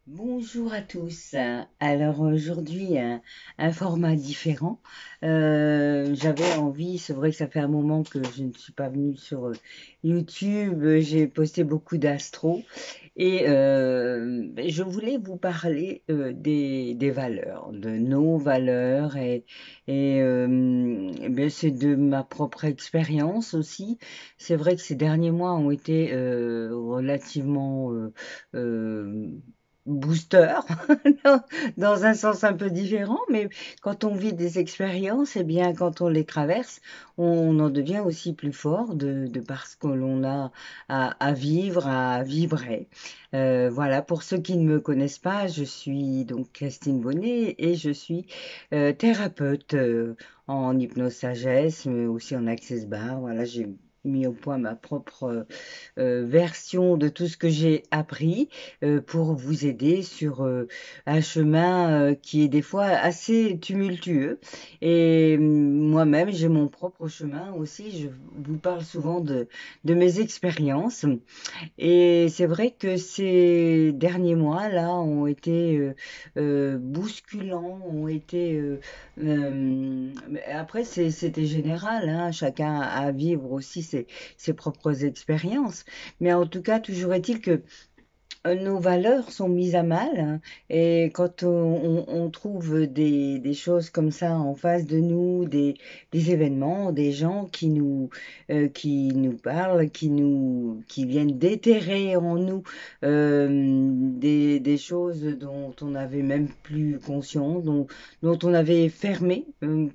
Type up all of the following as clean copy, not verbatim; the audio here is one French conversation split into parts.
Bonjour à tous. Alors aujourd'hui, un format différent. J'avais envie, c'est vrai que ça fait un moment que je ne suis pas venue sur YouTube, j'ai posté beaucoup d'astro et je voulais vous parler des valeurs, de nos valeurs et c'est de ma propre expérience aussi. C'est vrai que ces derniers mois ont été relativement booster, dans dans un sens un peu différent, mais quand on vit des expériences, eh bien, quand on les traverse, on en devient aussi plus fort de parce que l'on a à vivre, à vibrer. Voilà, pour ceux qui ne me connaissent pas, je suis donc Christine Bonnet et je suis thérapeute en hypnose sagesse, mais aussi en access bar. Voilà, j'ai mis au point ma propre version de tout ce que j'ai appris pour vous aider sur un chemin qui est des fois assez tumultueux. Et moi-même, j'ai mon propre chemin aussi. Je vous parle souvent de mes expériences. Et c'est vrai que ces derniers mois là ont été bousculants, ont été. Mais après, c'était général, hein, chacun a à vivre aussi ses propres expériences. Mais en tout cas, toujours est-il que nos valeurs sont mises à mal, hein, et quand on trouve des choses comme ça en face de nous, des événements, des gens qui nous parlent, qui viennent déterrer en nous des choses dont on n'avait même plus conscience, dont on avait fermé,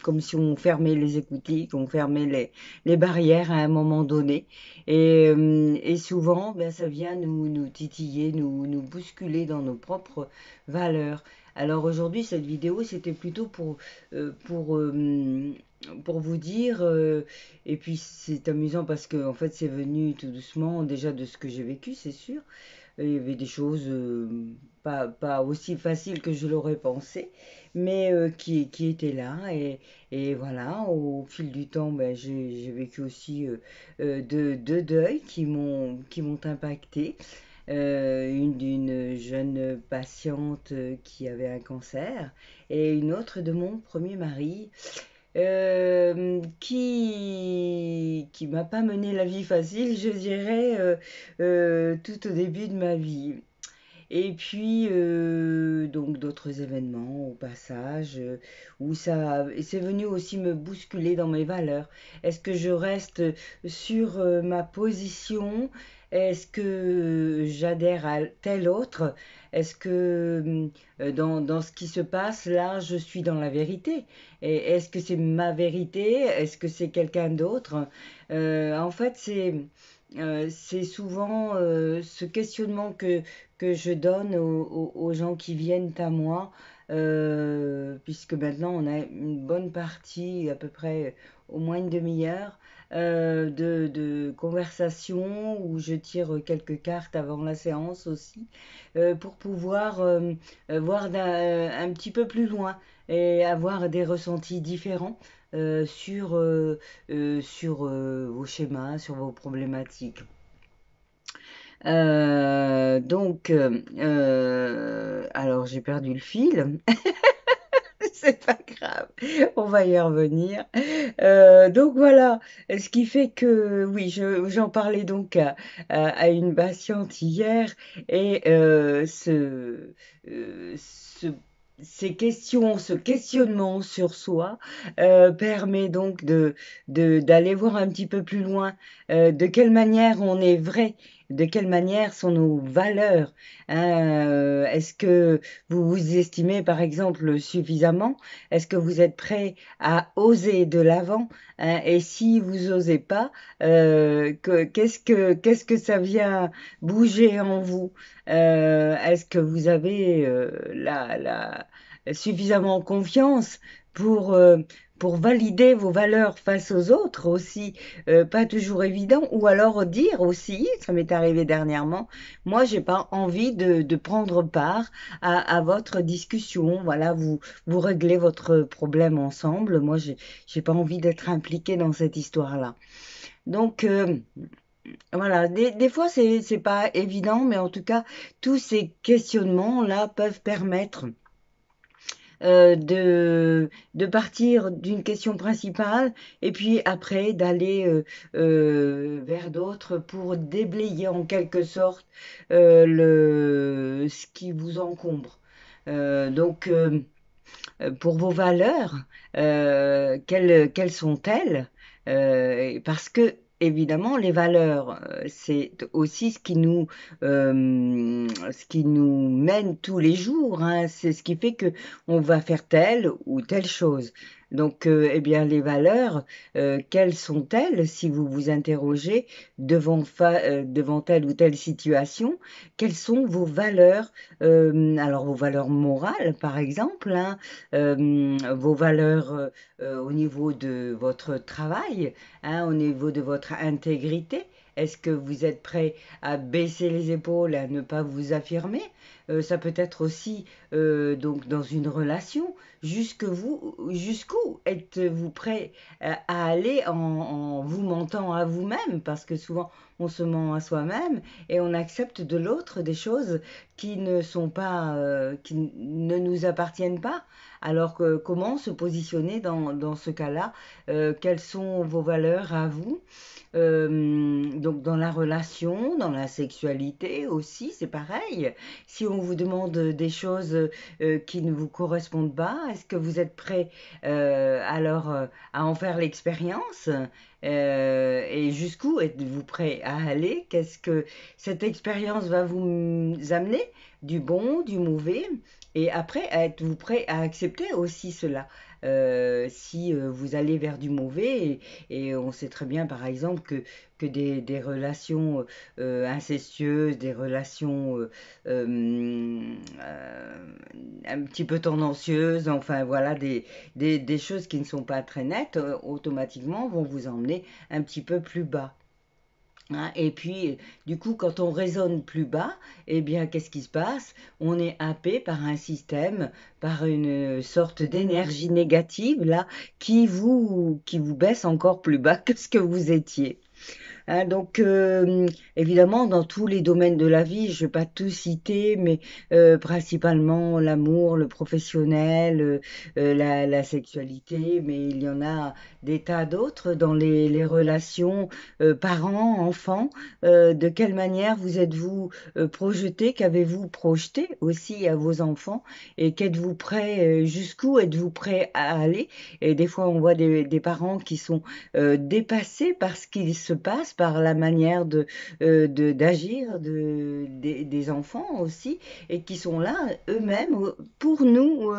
comme si on fermait les écoutilles, qu'on fermait les barrières à un moment donné. Et souvent, ben, ça vient nous titiller, nous bousculer dans nos propres valeurs. Alors aujourd'hui, cette vidéo, c'était plutôt euh, pour, euh, pour vous dire, et puis c'est amusant parce que en fait, c'est venu tout doucement déjà de ce que j'ai vécu, c'est sûr. Il y avait des choses pas aussi faciles que je l'aurais pensé, mais qui étaient là. Et voilà, au fil du temps, ben, j'ai vécu aussi deux deuils qui m'ont impacté. Une d'une jeune patiente qui avait un cancer et une autre de mon premier mari qui m'a pas mené la vie facile, je dirais, tout au début de ma vie. Et puis, donc d'autres événements au passage, où ça, et c'est venu aussi me bousculer dans mes valeurs. Est-ce que je reste sur ma position? Est-ce que j'adhère à tel autre? Est-ce que dans ce qui se passe là, je suis dans la vérité? Et est-ce que c'est ma vérité? Est-ce que c'est quelqu'un d'autre? En fait, c'est souvent ce questionnement que je donne aux gens qui viennent à moi, puisque maintenant on a une bonne partie, à peu près au moins une demi-heure, de conversation où je tire quelques cartes avant la séance aussi, pour pouvoir voir un petit peu plus loin et avoir des ressentis différents sur vos schémas, sur vos problématiques. Alors j'ai perdu le fil, c'est pas grave, on va y revenir. Donc voilà, ce qui fait que oui, j'en parlais donc à une patiente hier et ces questions, ce questionnement sur soi permet donc d'aller voir un petit peu plus loin de quelle manière on est vrai, de quelle manière sont nos valeurs. Hein. Est-ce que vous vous estimez par exemple suffisamment? Est-ce que vous êtes prêt à oser de l'avant? Hein? Et si vous osez pas, qu'est-ce que ça vient bouger en vous? Est-ce que vous avez suffisamment confiance pour, euh, pour valider vos valeurs face aux autres aussi? Pas toujours évident. Ou alors dire aussi, ça m'est arrivé dernièrement, moi j'ai pas envie de prendre part à votre discussion. Voilà, vous réglez votre problème ensemble. Moi, j'ai pas envie d'être impliquée dans cette histoire-là. Donc, Voilà, des fois c'est pas évident, mais en tout cas, tous ces questionnements-là peuvent permettre de partir d'une question principale et puis après d'aller vers d'autres pour déblayer en quelque sorte ce qui vous encombre. Pour vos valeurs, quelles sont-elles? Parce que évidemment, les valeurs, c'est aussi ce qui nous mène tous les jours, hein. C'est ce qui fait que on va faire telle ou telle chose. Donc, eh bien, les valeurs, quelles sont-elles si vous vous interrogez devant telle ou telle situation? Quelles sont vos valeurs? Alors, vos valeurs morales, par exemple, hein, vos valeurs au niveau de votre travail, hein, au niveau de votre intégrité. Est-ce que vous êtes prêt à baisser les épaules, à ne pas vous affirmer? Ça peut être aussi donc dans une relation. Jusqu'où êtes-vous prêt à aller en vous mentant à vous-même? Parce que souvent on se ment à soi-même et on accepte de l'autre des choses qui ne sont pas, qui ne nous appartiennent pas. Alors que comment se positionner dans ce cas-là? Quelles sont vos valeurs à vous? Donc dans la relation, dans la sexualité aussi, c'est pareil. Si on vous demande des choses qui ne vous correspondent pas, est-ce que vous êtes prêt alors à en faire l'expérience? Et jusqu'où êtes-vous prêt à aller? Qu'est-ce que cette expérience va vous amener? Du bon, du mauvais? Et après, êtes-vous prêt à accepter aussi cela? Si vous allez vers du mauvais, et on sait très bien par exemple que des relations incestueuses, des relations un petit peu tendancieuses, enfin voilà, des choses qui ne sont pas très nettes, automatiquement vont vous emmener un petit peu plus bas. Hein. Et puis, du coup, quand on raisonne plus bas, eh bien, qu'est-ce qui se passe? On est happé par un système, par une sorte d'énergie négative, là, qui vous baisse encore plus bas que ce que vous étiez. Hein, donc, évidemment, dans tous les domaines de la vie, je ne vais pas tout citer, mais principalement l'amour, le professionnel, la sexualité, mais il y en a des tas d'autres dans les relations parents, enfants. De quelle manière vous êtes-vous projeté, qu'avez-vous projeté aussi à vos enfants et qu'êtes-vous prêt, jusqu'où êtes-vous prêt à aller? Et des fois, on voit des parents qui sont dépassés par ce qu'il se passe, par la manière d'agir des enfants aussi, et qui sont là eux-mêmes pour nous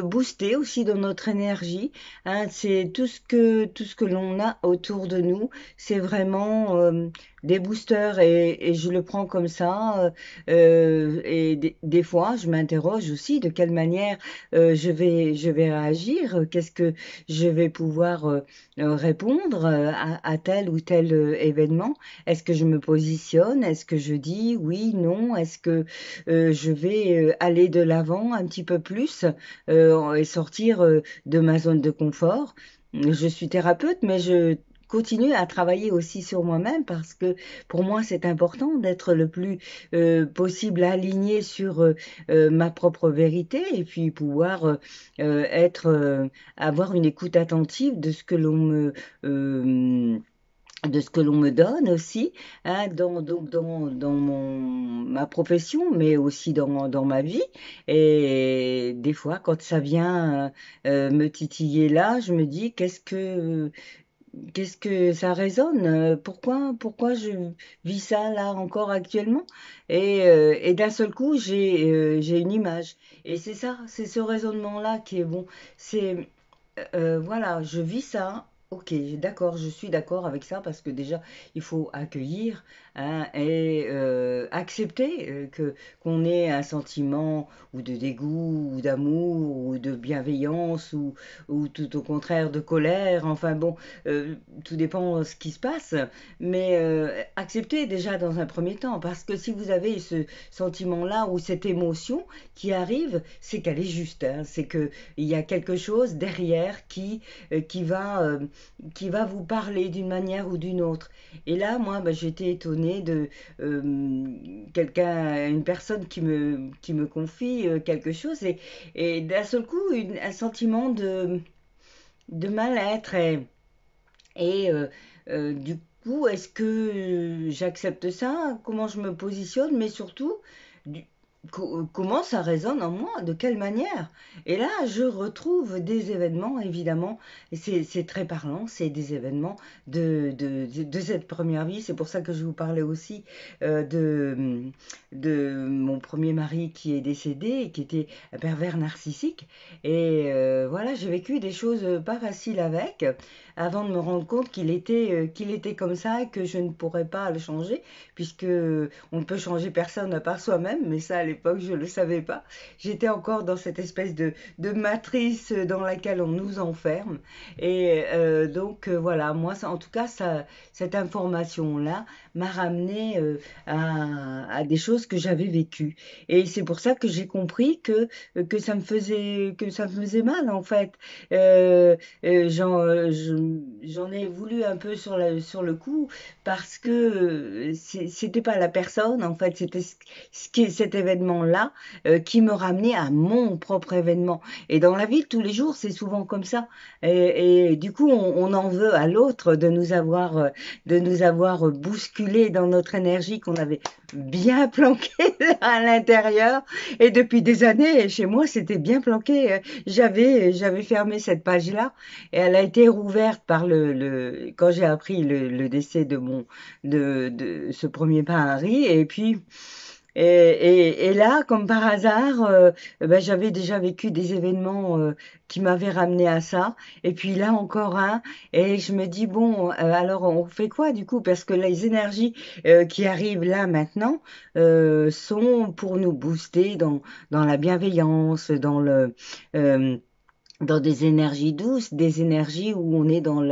booster aussi dans notre énergie. Hein. C'est tout ce que l'on a autour de nous, c'est vraiment des boosters et je le prends comme ça. Et des fois, je m'interroge aussi de quelle manière je vais réagir, qu'est-ce que je vais pouvoir répondre à tel ou tel événement? Est-ce que je me positionne? Est-ce que je dis oui, non? Est-ce que je vais aller de l'avant un petit peu plus et sortir de ma zone de confort? Je suis thérapeute, mais je continue à travailler aussi sur moi-même parce que pour moi c'est important d'être le plus possible aligné sur ma propre vérité et puis pouvoir être avoir une écoute attentive euh, de ce que l'on me donne aussi, hein, dans ma profession, mais aussi dans ma vie. Et des fois, quand ça vient me titiller là, je me dis qu'est-ce que ça résonne? Pourquoi je vis ça là encore actuellement? Et d'un seul coup, j'ai une image. Et c'est ça, c'est ce raisonnement-là qui est bon. C'est voilà, je vis ça. Ok, d'accord, je suis d'accord avec ça parce que déjà, il faut accueillir hein, et accepter que qu'on ait un sentiment ou de dégoût ou d'amour ou de bienveillance ou tout au contraire de colère. Enfin bon, tout dépend de ce qui se passe. Mais accepter déjà dans un premier temps parce que si vous avez ce sentiment-là ou cette émotion qui arrive, c'est qu'elle est juste. Hein, c'est que il y a quelque chose derrière qui va qui va vous parler d'une manière ou d'une autre. Et là, moi, bah, j'étais étonnée de une personne qui me confie quelque chose et d'un seul coup, un sentiment de mal-être et du coup, est-ce que j'accepte ça? Comment je me positionne? Mais surtout, du- comment ça résonne en moi? De quelle manière? Et là, je retrouve des événements, évidemment, et c'est très parlant, c'est des événements de cette première vie. C'est pour ça que je vous parlais aussi de mon premier mari qui est décédé et qui était un pervers narcissique. Et voilà, j'ai vécu des choses pas faciles avec avant de me rendre compte qu'il était comme ça et que je ne pourrais pas le changer, puisque on ne peut changer personne à part soi-même, mais ça à l'époque je ne le savais pas. J'étais encore dans cette espèce de matrice dans laquelle on nous enferme. Et donc voilà, moi en tout cas, cette information-là m'a ramené à des choses que j'avais vécues. Et c'est pour ça que j'ai compris que ça me faisait mal en fait. Euh, J'en ai voulu un peu sur le coup parce que c'était pas la personne, en fait, c'était cet événement-là qui me ramenait à mon propre événement. Et dans la vie de tous les jours, c'est souvent comme ça. Et du coup, on en veut à l'autre de nous avoir bousculé dans notre énergie qu'on avait bien planquée à l'intérieur. Et depuis des années, chez moi, c'était bien planqué. J'avais fermé cette page-là et elle a été rouverte par quand j'ai appris le décès de ce premier mari. Et puis, et là, comme par hasard, ben, j'avais déjà vécu des événements qui m'avaient ramené à ça. Et puis là, encore un. Et je me dis, bon, alors on fait quoi du coup? Parce que les énergies qui arrivent là maintenant sont pour nous booster dans la bienveillance, euh, dans des énergies douces, des énergies où on est dans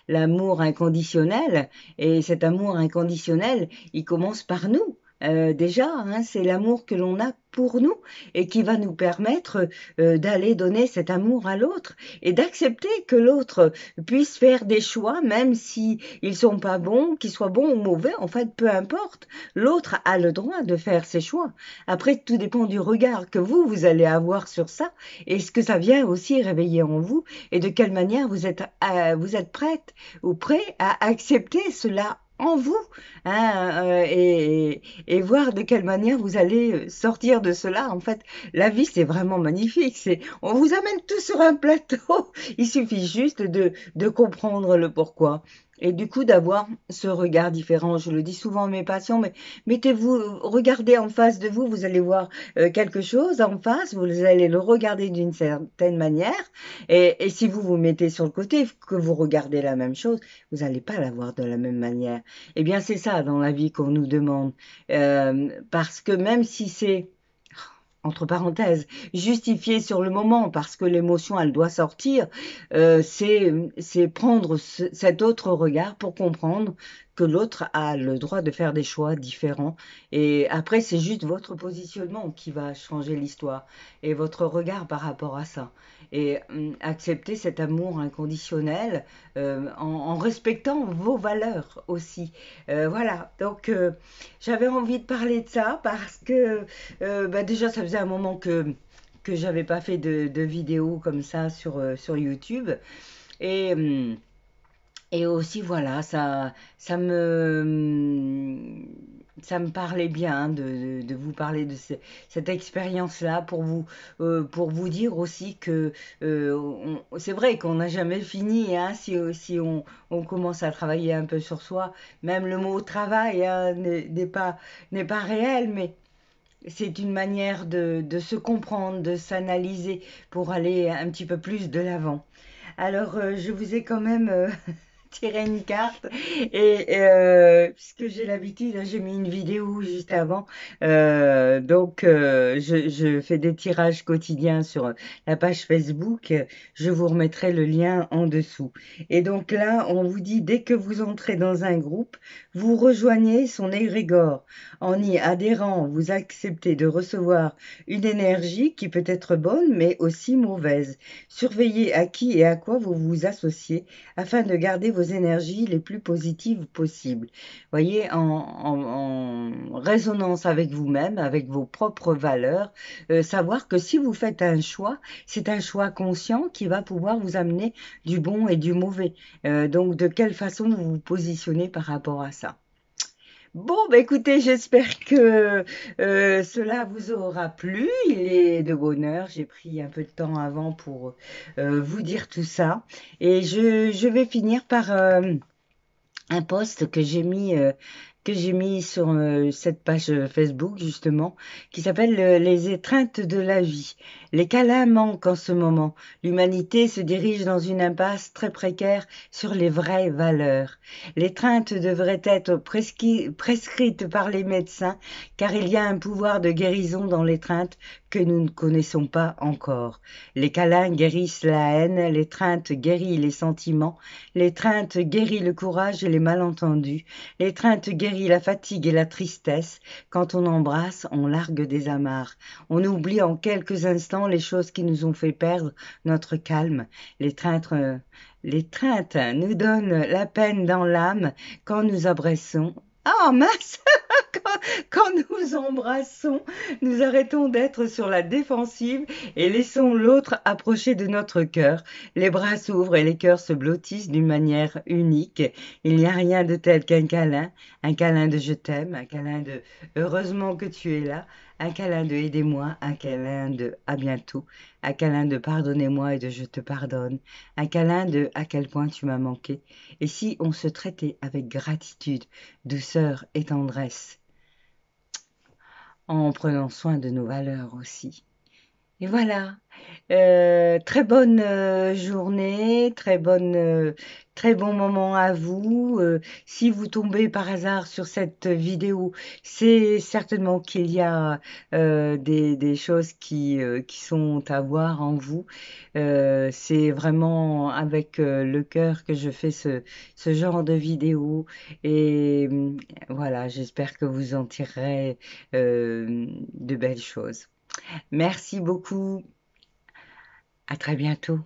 l'amour inconditionnel. Et cet amour inconditionnel, il commence par nous. Déjà, hein, c'est l'amour que l'on a pour nous et qui va nous permettre d'aller donner cet amour à l'autre et d'accepter que l'autre puisse faire des choix, même si ils sont pas bons, qu'ils soient bons ou mauvais, en fait, peu importe. L'autre a le droit de faire ses choix. Après, tout dépend du regard que vous allez avoir sur ça et ce que ça vient aussi réveiller en vous et de quelle manière vous êtes prête ou prêt à accepter cela en vous, hein, et voir de quelle manière vous allez sortir de cela. En fait, la vie, c'est vraiment magnifique. On vous amène tout sur un plateau. Il suffit juste de comprendre le pourquoi. Et du coup, d'avoir ce regard différent. Je le dis souvent à mes patients, mais mettez-vous, regardez en face de vous, vous allez voir quelque chose en face, vous allez le regarder d'une certaine manière, et si vous vous mettez sur le côté, que vous regardez la même chose, vous n'allez pas la voir de la même manière. Eh bien, c'est ça dans la vie qu'on nous demande. Parce que même si c'est entre parenthèses, justifié sur le moment parce que l'émotion, elle doit sortir, c'est prendre cet autre regard pour comprendre que l'autre a le droit de faire des choix différents. Et après, c'est juste votre positionnement qui va changer l'histoire et votre regard par rapport à ça. Et accepter cet amour inconditionnel en respectant vos valeurs aussi. Voilà, donc j'avais envie de parler de ça parce que bah déjà, ça faisait un moment que j'avais pas fait de vidéo comme ça sur YouTube. Et, hum, et aussi, voilà, ça me parlait bien de vous parler de cette expérience-là pour vous dire aussi que c'est vrai qu'on n'a jamais fini, hein, si on commence à travailler un peu sur soi. Même le mot travail, hein, n'est pas réel, mais c'est une manière de se comprendre, de s'analyser pour aller un petit peu plus de l'avant. Alors, je vous ai quand même tirer une carte. Et puisque j'ai l'habitude, hein, j'ai mis une vidéo juste avant. Donc, je fais des tirages quotidiens sur la page Facebook. Je vous remettrai le lien en dessous. Et donc là, on vous dit, dès que vous entrez dans un groupe, vous rejoignez son égrégore. En y adhérant, vous acceptez de recevoir une énergie qui peut être bonne, mais aussi mauvaise. Surveillez à qui et à quoi vous vous associez afin de garder vos énergies les plus positives possibles. Voyez, en résonance avec vous-même, avec vos propres valeurs, savoir que si vous faites un choix, c'est un choix conscient qui va pouvoir vous amener du bon et du mauvais. Donc, de quelle façon vous vous positionnez par rapport à ça? Bon, bah écoutez, j'espère que cela vous aura plu. Il est de bonne heure. J'ai pris un peu de temps avant pour vous dire tout ça. Et je vais finir par un post que j'ai mis sur cette page Facebook justement, qui s'appelle Les étreintes de la vie. Les câlins manquent en ce moment. L'humanité se dirige dans une impasse très précaire sur les vraies valeurs. L'étreinte devrait être prescrite par les médecins, car il y a un pouvoir de guérison dans l'étreinte que nous ne connaissons pas encore. Les câlins guérissent la haine, l'étreinte guérit les sentiments, l'étreinte guérit le courage et les malentendus. L'étreinte guérit la fatigue et la tristesse. Quand on embrasse, on largue des amarres. On oublie en quelques instants les choses qui nous ont fait perdre notre calme. L'étreinte, l'étreinte nous donne la peine dans l'âme quand nous abressons. Ah mince! Quand, quand nous embrassons, nous arrêtons d'être sur la défensive et laissons l'autre approcher de notre cœur. Les bras s'ouvrent et les cœurs se blottissent d'une manière unique. Il n'y a rien de tel qu'un câlin de je t'aime, un câlin de heureusement que tu es là, un câlin de aidez-moi, un câlin de à bientôt, un câlin de pardonnez-moi et de je te pardonne, un câlin de à quel point tu m'as manqué. Et si on se traitait avec gratitude, douceur et tendresse, en prenant soin de nos valeurs aussi. Et voilà. Très bonne journée, très bon moment à vous. Si vous tombez par hasard sur cette vidéo, c'est certainement qu'il y a des choses qui sont à voir en vous. C'est vraiment avec le cœur que je fais ce genre de vidéo. Et voilà, j'espère que vous en tirerez de belles choses. Merci beaucoup. À très bientôt.